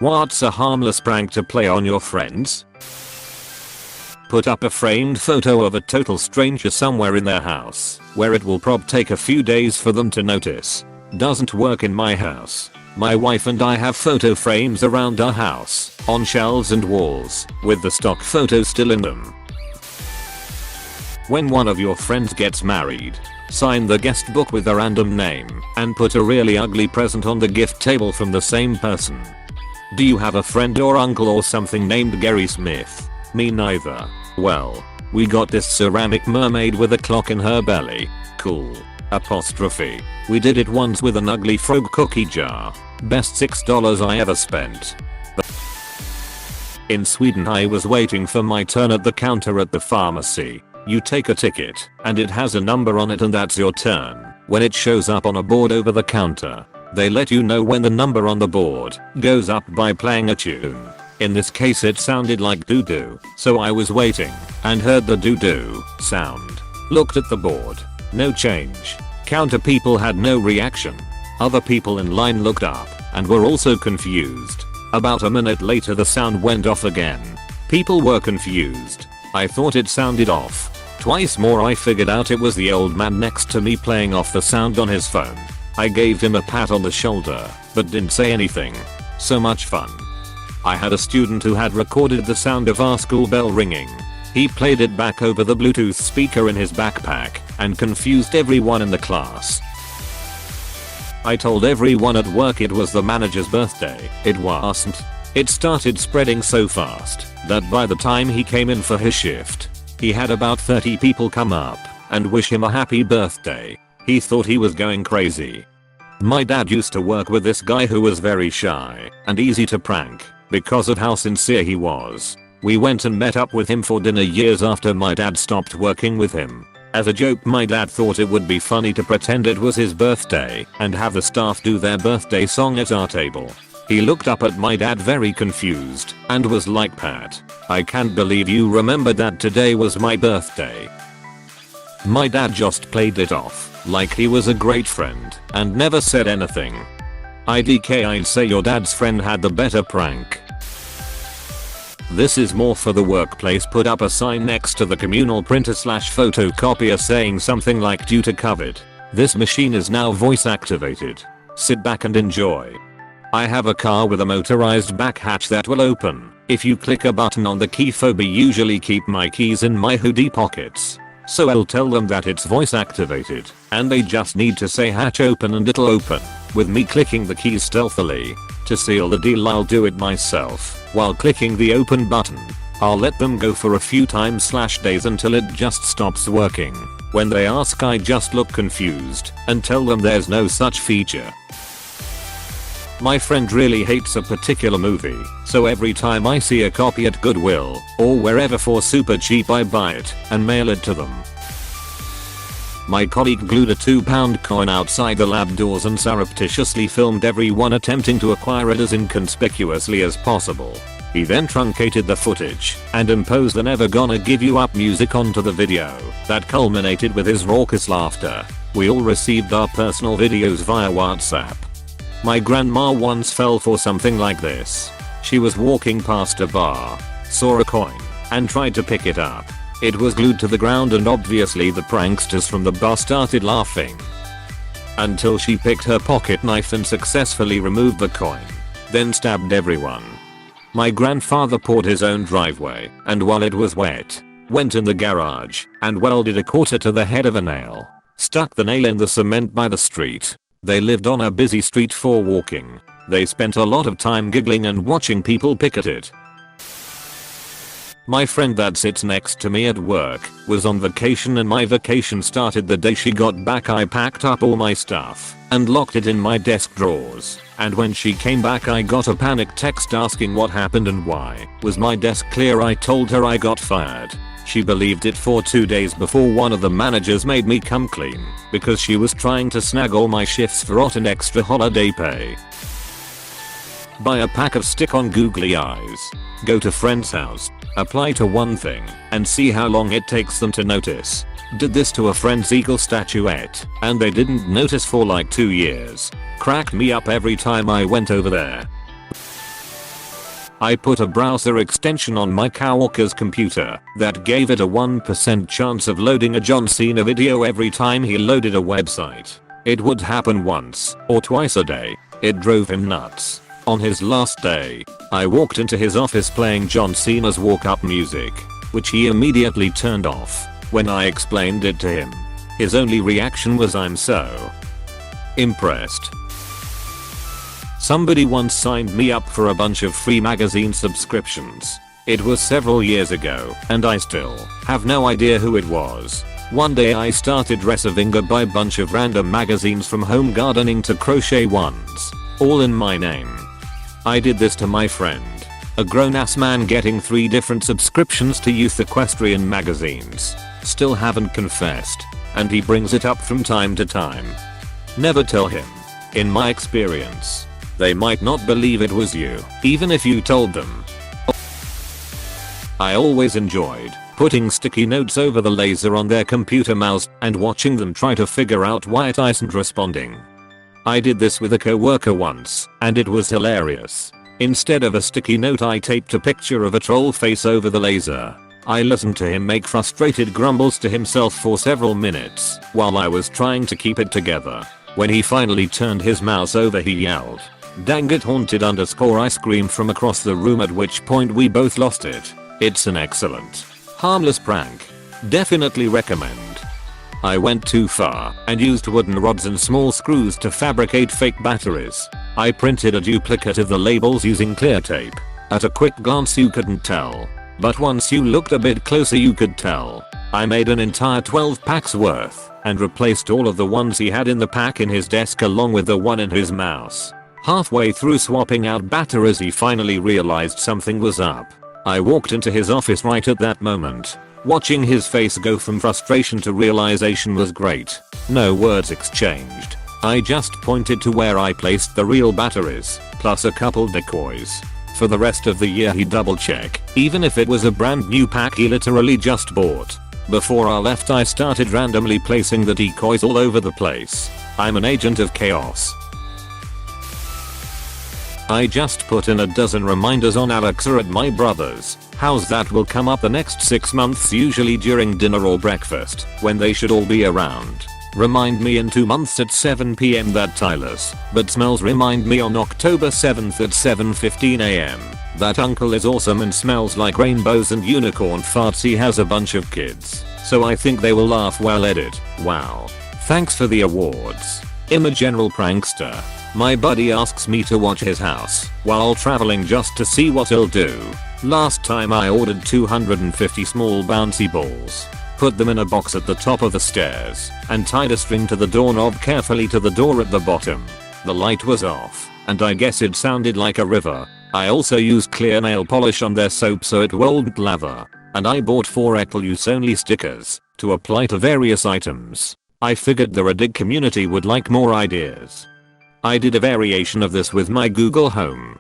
What's a harmless prank to play on your friends? Put up a framed photo of a total stranger somewhere in their house, where it will probably take a few days for them to notice. Doesn't work in my house. My wife and I have photo frames around our house, on shelves and walls, with the stock photos still in them. When one of your friends gets married, sign the guest book with a random name, and put a really ugly present on the gift table from the same person. Do you have a friend or uncle or something named Gary Smith? Me neither. Well, we got this ceramic mermaid with a clock in her belly. Cool. Apostrophe. We did it once with an ugly frog cookie jar. Best $6 I ever spent. In Sweden I was waiting for my turn at the counter at the pharmacy. You take a ticket, and it has a number on it and that's your turn. When it shows up on a board over the counter, they let you know when the number on the board goes up by playing a tune. In this case it sounded like doo-doo, so I was waiting, and heard the doo-doo sound. Looked at the board. No change. Counter people had no reaction. Other people in line looked up, and were also confused. About a minute later the sound went off again. People were confused. I thought it sounded off. Twice more I figured out it was the old man next to me playing off the sound on his phone. I gave him a pat on the shoulder, but didn't say anything. So much fun. I had a student who had recorded the sound of our school bell ringing. He played it back over the Bluetooth speaker in his backpack, and confused everyone in the class. I told everyone at work it was the manager's birthday. It wasn't. It started spreading so fast that by the time he came in for his shift, he had about 30 people come up and wish him a happy birthday. He thought he was going crazy. My dad used to work with this guy who was very shy and easy to prank because of how sincere he was. We went and met up with him for dinner years after my dad stopped working with him. As a joke, my dad thought it would be funny to pretend it was his birthday and have the staff do their birthday song at our table. He looked up at my dad very confused and was like, "Pat, I can't believe you remembered that today was my birthday." My dad just played it off like he was a great friend and never said anything. I'd say your dad's friend had the better prank. This is more for the workplace. Put up a sign next to the communal printer / photocopier saying something like, "Due to COVID, this machine is now voice activated. Sit back and enjoy." I have a car with a motorized back hatch that will open if you click a button on the key fob. I usually keep my keys in my hoodie pockets, so I'll tell them that it's voice activated and they just need to say hatch open and it'll open with me clicking the keys stealthily. To seal the deal I'll do it myself while clicking the open button. I'll let them go for a few times / days until it just stops working. When they ask I just look confused and tell them there's no such feature. My friend really hates a particular movie, so every time I see a copy at Goodwill or wherever for super cheap I buy it and mail it to them. My colleague glued a £2 coin outside the lab doors and surreptitiously filmed everyone attempting to acquire it as inconspicuously as possible. He then truncated the footage and imposed the "Never Gonna Give You Up" music onto the video that culminated with his raucous laughter. We all received our personal videos via WhatsApp. My grandma once fell for something like this. She was walking past a bar, saw a coin, and tried to pick it up. It was glued to the ground and obviously the pranksters from the bar started laughing. Until she picked her pocket knife and successfully removed the coin, then stabbed everyone. My grandfather poured his own driveway and while it was wet, went in the garage and welded a quarter to the head of a nail. Stuck the nail in the cement by the street. They lived on a busy street for walking. They spent a lot of time giggling and watching people pick at it. My friend that sits next to me at work was on vacation and my vacation started the day she got back. I packed up all my stuff and locked it in my desk drawers, and when she came back I got a panic text asking what happened and why. Was my desk clear? I told her I got fired. She believed it for 2 days before one of the managers made me come clean because she was trying to snag all my shifts for rotten extra holiday pay. Buy a pack of stick-on googly eyes. Go to friend's house, apply to one thing, and see how long it takes them to notice. Did this to a friend's eagle statuette, and they didn't notice for like 2 years. Cracked me up every time I went over there. I put a browser extension on my coworker's computer that gave it a 1% chance of loading a John Cena video every time he loaded a website. It would happen once or twice a day. It drove him nuts. On his last day, I walked into his office playing John Cena's walk-up music, which he immediately turned off when I explained it to him. His only reaction was, "I'm so impressed." Somebody once signed me up for a bunch of free magazine subscriptions. It was several years ago, and I still have no idea who it was. One day I started receiving a bunch of random magazines, from home gardening to crochet ones, all in my name. I did this to my friend, a grown-ass man getting 3 different subscriptions to youth equestrian magazines. Still haven't confessed, and he brings it up from time to time. Never tell him. In my experience, they might not believe it was you, even if you told them. I always enjoyed putting sticky notes over the laser on their computer mouse and watching them try to figure out why it isn't responding. I did this with a coworker once, and it was hilarious. Instead of a sticky note, I taped a picture of a troll face over the laser. I listened to him make frustrated grumbles to himself for several minutes while I was trying to keep it together. When he finally turned his mouse over, he yelled, "Dang it, haunted _ I screamed from across the room, at which point we both lost it. It's an excellent, harmless prank. Definitely recommend." I went too far and used wooden rods and small screws to fabricate fake batteries. I printed a duplicate of the labels using clear tape. At a quick glance you couldn't tell, but once you looked a bit closer you could tell. I made an entire 12 packs worth and replaced all of the ones he had in the pack in his desk along with the one in his mouse. Halfway through swapping out batteries, he finally realized something was up. I walked into his office right at that moment. Watching his face go from frustration to realization was great. No words exchanged. I just pointed to where I placed the real batteries, plus a couple decoys. For the rest of the year he'd double check, even if it was a brand new pack he literally just bought. Before I left, I started randomly placing the decoys all over the place. I'm an agent of chaos. I just put in a dozen reminders on Alexa at my brother's house that will come up the next 6 months, usually during dinner or breakfast, when they should all be around. Remind me in 2 months at 7 PM that Tyler's but smells. Remind me on October 7th at 7:15 AM. That uncle is awesome and smells like rainbows and unicorn farts. He has a bunch of kids, so I think they will laugh well at it. Wow. Thanks for the awards. I'm a general prankster. My buddy asks me to watch his house while traveling just to see what he'll do. Last time I ordered 250 small bouncy balls, put them in a box at the top of the stairs, and tied a string to the doorknob carefully to the door at the bottom. The light was off, and I guess it sounded like a river. I also used clear nail polish on their soap so it won't lather, and I bought 4 use only stickers to apply to various items. I figured the Reddit community would like more ideas. I did a variation of this with my Google Home.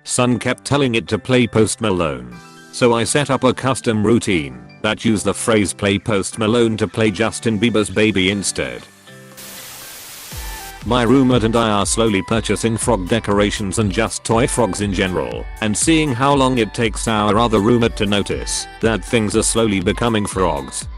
Son kept telling it to play Post Malone, so I set up a custom routine that used the phrase "play Post Malone" to play Justin Bieber's "Baby" instead. My roommate and I are slowly purchasing frog decorations and just toy frogs in general, and seeing how long it takes our other roommate to notice that things are slowly becoming frogs.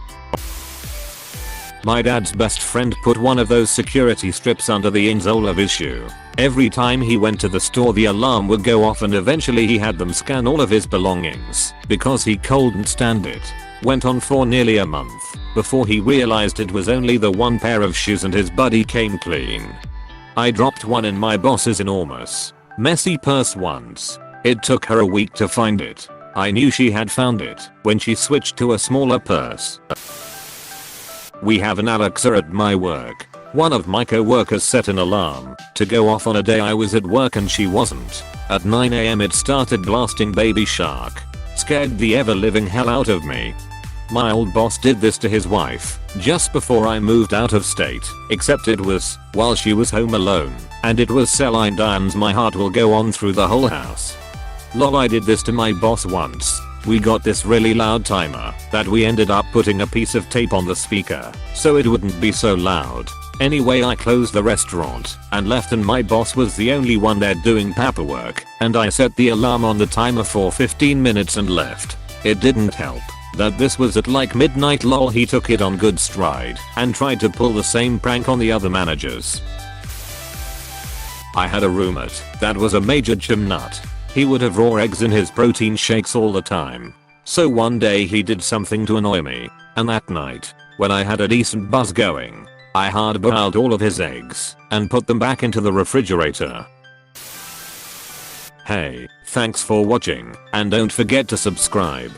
My dad's best friend put one of those security strips under the insole of his shoe. Every time he went to the store the alarm would go off, and eventually he had them scan all of his belongings because he couldn't stand it. Went on for nearly a month before he realized it was only the one pair of shoes and his buddy came clean. I dropped one in my boss's enormous, messy purse once. It took her a week to find it. I knew she had found it when she switched to a smaller purse. We have an Alexa at my work. One of my co-workers set an alarm to go off on a day I was at work and she wasn't. At 9 AM it started blasting Baby Shark. Scared the ever-living hell out of me. My old boss did this to his wife just before I moved out of state, except it was while she was home alone, and it was Celine Dion's "My Heart Will Go On" through the whole house. Lol, I did this to my boss once. We got this really loud timer that we ended up putting a piece of tape on the speaker so it wouldn't be so loud. Anyway, I closed the restaurant and left, and my boss was the only one there doing paperwork, and I set the alarm on the timer for 15 minutes and left. It didn't help that this was at like midnight. Lol, he took it on good stride and tried to pull the same prank on the other managers. I had a roommate that was a major gym nut. He would have raw eggs in his protein shakes all the time. So one day he did something to annoy me, and that night, when I had a decent buzz going, I hard-boiled all of his eggs and put them back into the refrigerator. Hey, thanks for watching, and don't forget to subscribe.